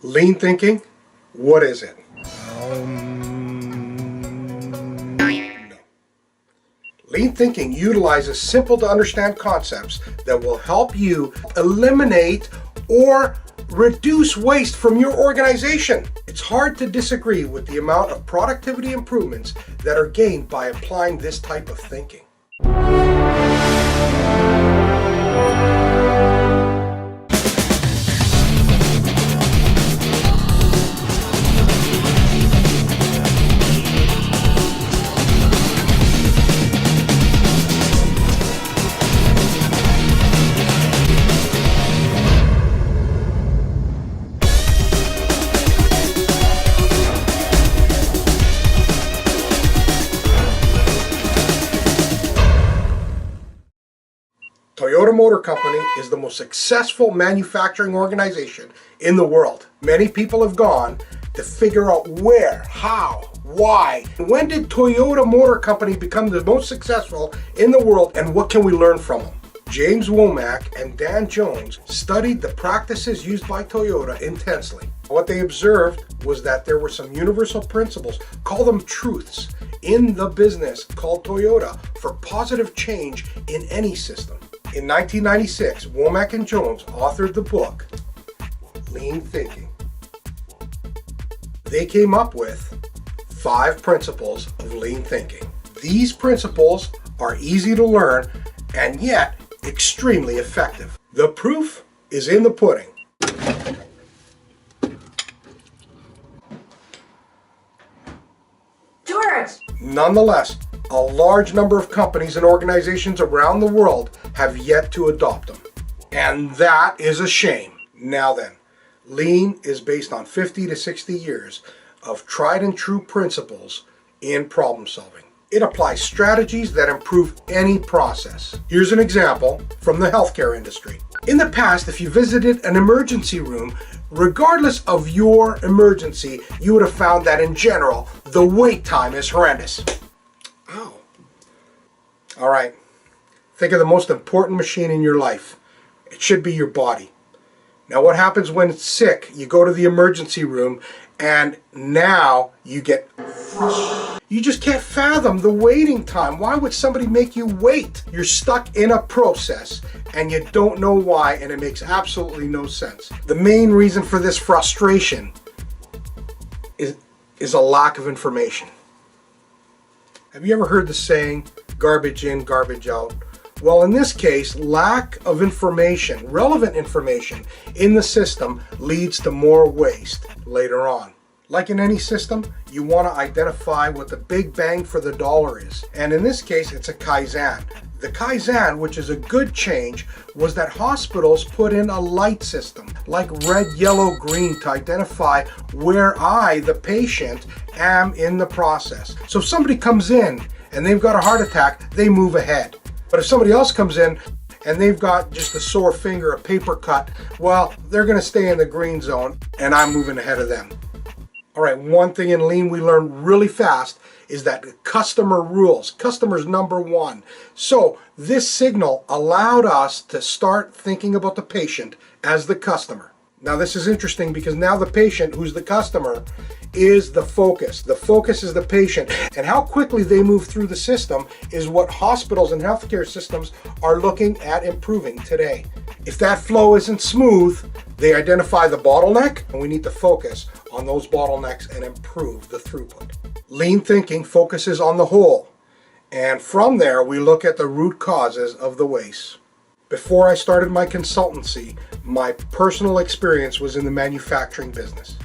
Lean thinking, what is it? No. Lean thinking utilizes simple to understand concepts that will help you eliminate or reduce waste from your organization. It's hard to disagree with the amount of productivity improvements that are gained by applying this type of thinking. Toyota Motor Company is the most successful manufacturing organization in the world. Many people have gone to figure out where, how, why. When did Toyota Motor Company become the most successful in the world, and what can we learn from them? James Womack and Dan Jones studied the practices used by Toyota intensely. What they observed was that there were some universal principles, call them truths, in the business called Toyota for positive change in any system. In 1996, Womack and Jones authored the book, Lean Thinking. They came up with 5 principles of lean thinking. These principles are easy to learn and yet extremely effective. The proof is in the pudding. George! Nonetheless, a large number of companies and organizations around the world have yet to adopt them. And that is a shame. Now then, lean is based on 50 to 60 years of tried and true principles in problem solving. It applies strategies that improve any process. Here's an example from the healthcare industry. In the past, if you visited an emergency room, regardless of your emergency, you would have found that in general, the wait time is horrendous. Ow. All right. Think of the most important machine in your life. It should be your body. Now, what happens when it's sick? You go to the emergency room and now you get frustrated. You just can't fathom the waiting time. Why would somebody make you wait? You're stuck in a process and you don't know why, and it makes absolutely no sense. The main reason for this frustration is a lack of information. Have you ever heard the saying, garbage in, garbage out? Well, in this case, lack of information, relevant information in the system leads to more waste later on. Like in any system, you want to identify what the big bang for the dollar is. And in this case, it's a Kaizen. The Kaizen, which is a good change, was that hospitals put in a light system, like red, yellow, green, to identify where I, the patient, am in the process. So if somebody comes in and they've got a heart attack, they move ahead. But if somebody else comes in and they've got just a sore finger, a paper cut, well, they're going to stay in the green zone and I'm moving ahead of them. All right, one thing in lean we learned really fast is that customer rules. Customer's number one. So this signal allowed us to start thinking about the patient as the customer. Now this is interesting because now the patient, who's the customer, is the focus. The focus is the patient. And how quickly they move through the system is what hospitals and healthcare systems are looking at improving today. If that flow isn't smooth, they identify the bottleneck, and we need to focus on those bottlenecks and improve the throughput. Lean thinking focuses on the whole, and from there we look at the root causes of the waste. Before I started my consultancy, my personal experience was in the manufacturing business.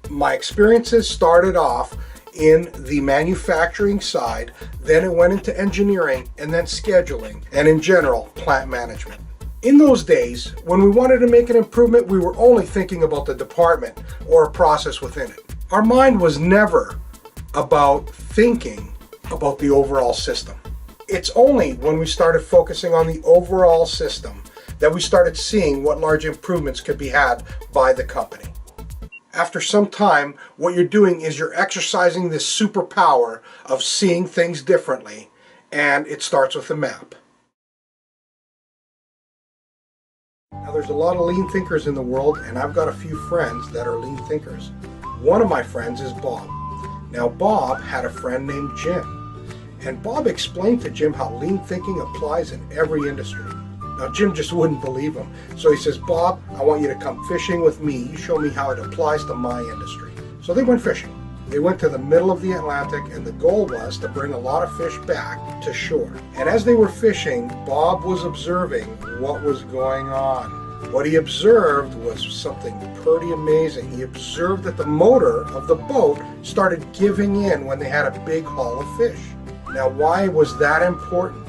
My experiences started off in the manufacturing side, then it went into engineering, and then scheduling, and in general, plant management. In those days, when we wanted to make an improvement, we were only thinking about the department or a process within it. Our mind was never about thinking about the overall system. It's only when we started focusing on the overall system that we started seeing what large improvements could be had by the company. After some time, what you're doing is you're exercising this superpower of seeing things differently, and it starts with a map. Now, There's a lot of lean thinkers in the world, and I've got a few friends that are lean thinkers. One of my friends is Bob. Now, Bob had a friend named Jim, and Bob explained to Jim how lean thinking applies in every industry. Now, Jim just wouldn't believe him, so he says, Bob, I want you to come fishing with me. You show me how it applies to my industry. So they went fishing. They went to the middle of the Atlantic, and the goal was to bring a lot of fish back to shore. And as they were fishing, Bob was observing what was going on. What he observed was something pretty amazing. He observed that the motor of the boat started giving in when they had a big haul of fish. Now, why was that important?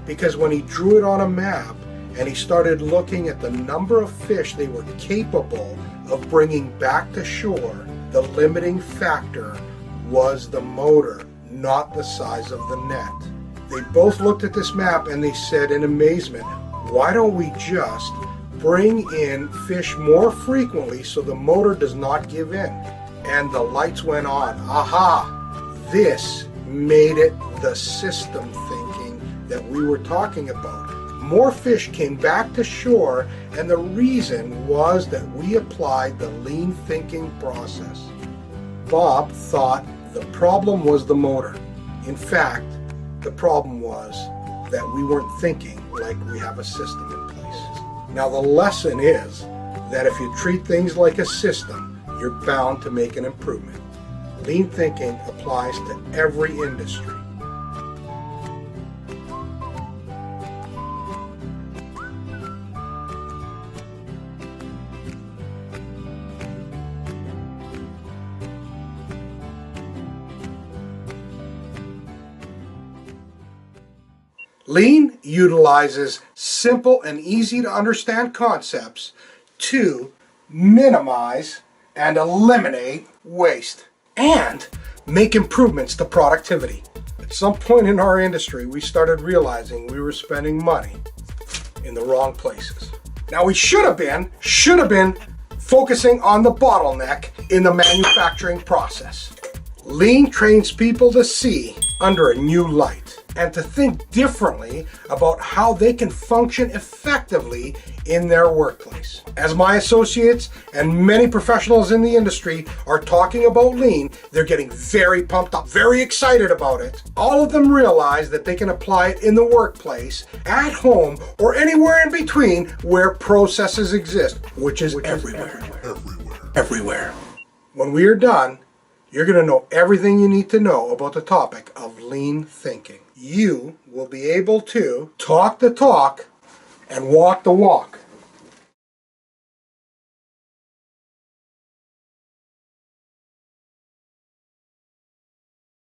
Because when he drew it on a map and he started looking at the number of fish they were capable of bringing back to shore, the limiting factor was the motor, not the size of the net. They both looked at this map and they said in amazement, why don't we just bring in fish more frequently so the motor does not give in? And the lights went on. Aha! This made it the system thinking that we were talking about. More fish came back to shore, and the reason was that we applied the lean thinking process. Bob thought the problem was the motor. In fact, the problem was that we weren't thinking like we have a system in place. Now, the lesson is that if you treat things like a system, you're bound to make an improvement. Lean thinking applies to every industry. Lean utilizes simple and easy to understand concepts to minimize and eliminate waste and make improvements to productivity. At some point in our industry, we started realizing we were spending money in the wrong places. Now, we should have been focusing on the bottleneck in the manufacturing process. Lean trains people to see under a new light and to think differently about how they can function effectively in their workplace. As my associates and many professionals in the industry are talking about lean, they're getting very pumped up, very excited about it. All of them realize that they can apply it in the workplace, at home, or anywhere in between where processes exist, which is everywhere. Everywhere. When we are done, you're going to know everything you need to know about the topic of lean thinking. You will be able to talk the talk and walk the walk.